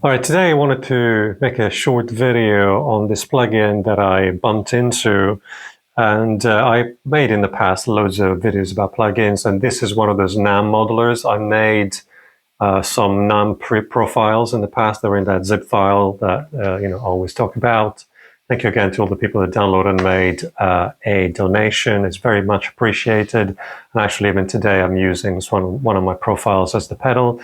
All right, today I wanted to make a short video on this plugin that I bumped into. And I made in the past loads of videos about plugins, and this is one of those NAM modelers. I made some NAM profiles in the past. They were in that zip file that I always talk about. Thank you again to all the people that downloaded and made a donation. It's very much appreciated. And actually, even today, I'm using one of my profiles as the pedal.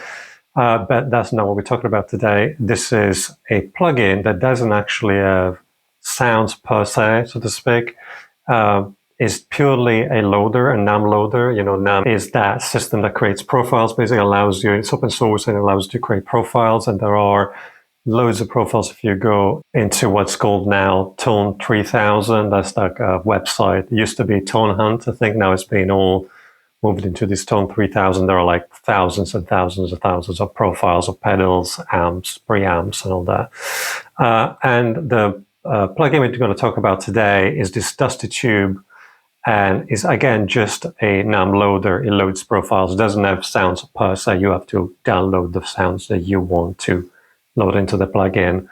But that's not what we're talking about today. This is a plugin that doesn't actually have sounds per se, so to speak. Is purely a loader, a NAM loader. NAM is that system that creates profiles, basically allows you, it's open source and allows you to create profiles. And there are loads of profiles if you go into what's called now Tone 3000. That's like a website. It used to be Tone Hunt. I think now it's been all moved into this Tone 3000. There are like thousands and thousands and thousands of profiles of pedals, amps, preamps, and all that. And the plugin we're going to talk about today is this Dusty Tube, and is again just a NAM loader. It loads profiles. It doesn't have sounds per se. You have to download the sounds that you want to load into the plugin.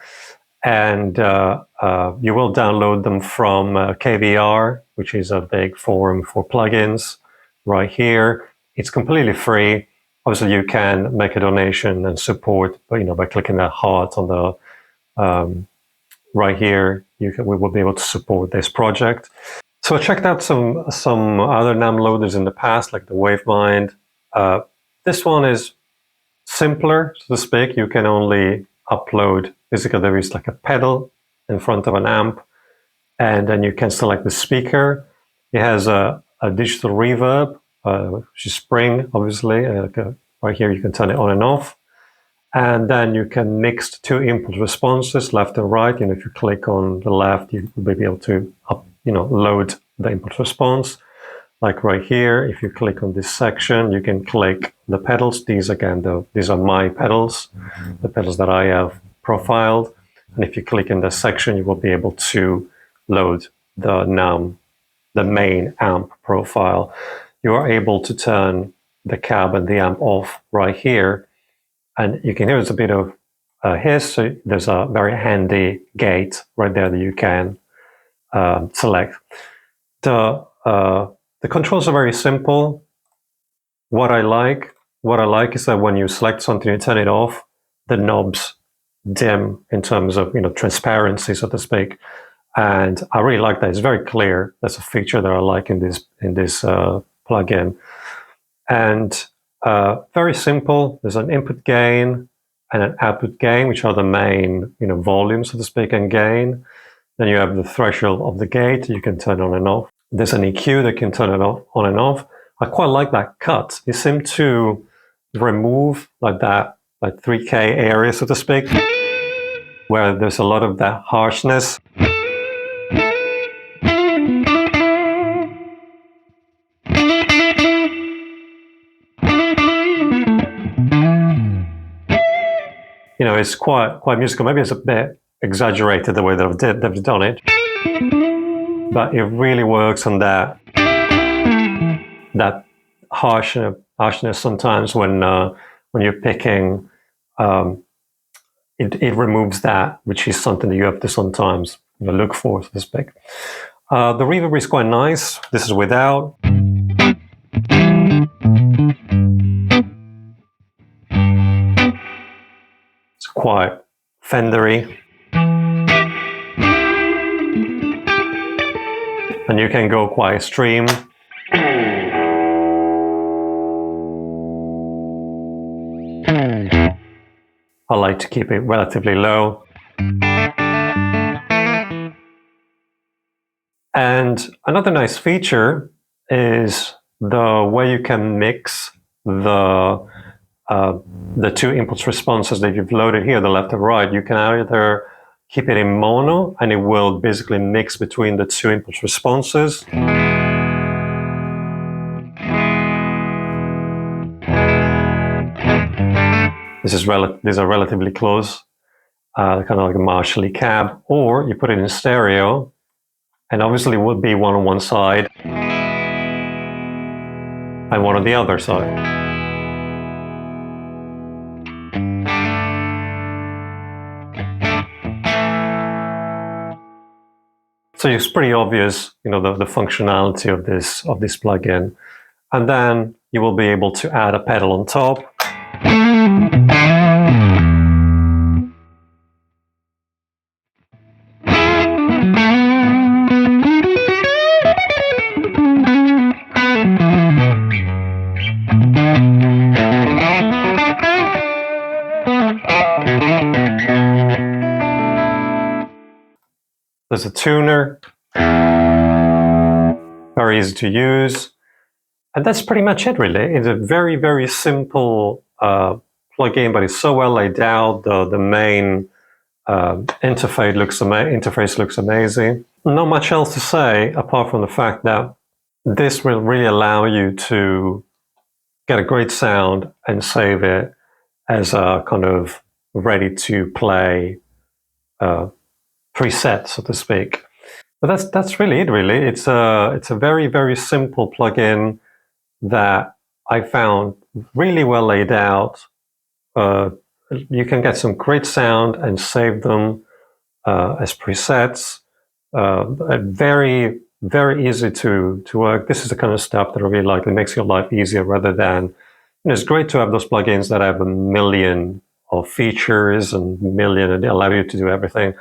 And you will download them from KVR, which is a big forum for plugins. Right here, it's completely free. Obviously, you can make a donation and support, by clicking that heart on the right here. We will be able to support this project. So I checked out some other NAM loaders in the past, like the Wavemind. This one is simpler, so to speak. You can only upload. Basically, there is like a pedal in front of an amp, and then you can select the speaker. It has a digital reverb, which is Spring, obviously. Right here, you can turn it on and off. And then you can mix two input responses, left and right. If you click on the left, you will be able to load the input response. Like right here, if you click on this section, you can click the pedals. These are my pedals, the pedals that I have profiled. And if you click in this section, you will be able to load the NAM, the main amp profile. You are able to turn the cab and the amp off right here. And you can hear there's a bit of hiss. So there's a very handy gate right there that you can select. The controls are very simple. What I like is that when you select something, you turn it off, the knobs dim in terms of transparency, so to speak. And I really like that. It's very clear. That's a feature that I like in this plugin. And very simple. There's an input gain and an output gain, which are the main volumes, so to speak, and gain. Then you have the threshold of the gate. You can turn on and off. There's an EQ that can turn it on and off. I quite like that cut. You seem to remove like 3K area, so to speak, where there's a lot of that harshness. It's quite musical. Maybe it's a bit exaggerated the way that they've done it, but it really works on that harshness sometimes when you're picking. It removes that, which is something that you have to sometimes look for, so to speak. The reverb is quite nice. This is without. It's quite Fendery. And you can go quite extreme. I like to keep it relatively low. And another nice feature is the way you can mix the two input responses that you've loaded here, the left and right. You can either keep it in mono, and it will basically mix between the two input responses. These are relatively close, kind of like a Marshall cab. Or you put it in stereo, and obviously it would be one on one side and one on the other side. So it's pretty obvious, the functionality of this plugin. And then you will be able to add a pedal on top. There's a tuner, very easy to use. And that's pretty much it, really. It's a very, very simple plugin, but it's so well laid out. The main interface looks amazing. Not much else to say, apart from the fact that this will really allow you to get a great sound and save it as a kind of ready-to-play preset, so to speak. But that's really it, really. It's a very, very simple plugin that I found really well laid out. You can get some great sound and save them as presets. Very, very easy to work. This is the kind of stuff that I really like. It makes your life easier rather than, it's great to have those plugins that have a million of features and they allow you to do everything.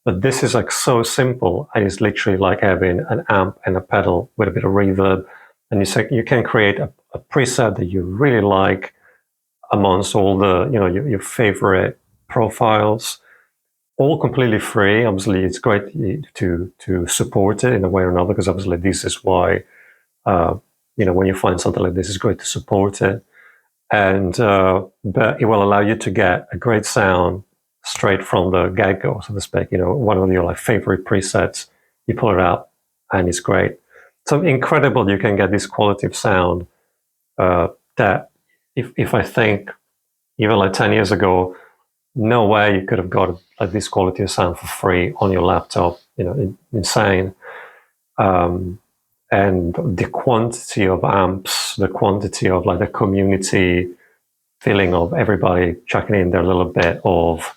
But this is like so simple, and it's literally like having an amp and a pedal with a bit of reverb. And you can create a preset that you really like amongst all the, your favorite profiles, all completely free. Obviously, it's great to support it in a way or another, because obviously this is why, when you find something like this, it's great to support it. And but it will allow you to get a great sound straight from the get-go, so to speak. One of your favorite presets, you pull it out, and it's great. So incredible you can get this quality of sound that if I think even 10 years ago, no way you could have got this quality of sound for free on your laptop. Insane. And the quantity of amps, the quantity of the community feeling of everybody chucking in their little bit of,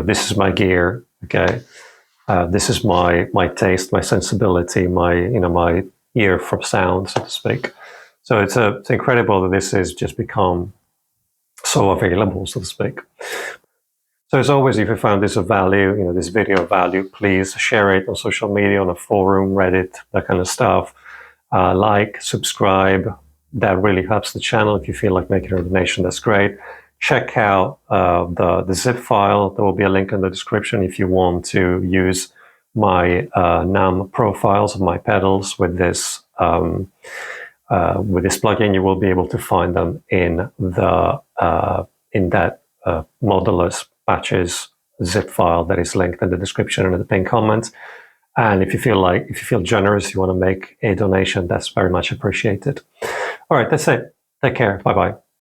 this is my gear, okay? This is my taste, my sensibility, my ear for sound, so to speak. So it's incredible that this has just become so available, so to speak. So as always, if you found this of value, this video of value, please share it on social media, on a forum, Reddit, that kind of stuff. Like, subscribe. That really helps the channel. If you feel like making a donation, that's great. Check out the zip file. There will be a link in the description if you want to use my NAMM profiles of my pedals with this plugin. You will be able to find them in that Modulus Patches zip file that is linked in the description and in the pinned comment. And if you feel generous, you want to make a donation, that's very much appreciated. All right, that's it. Take care. Bye-bye.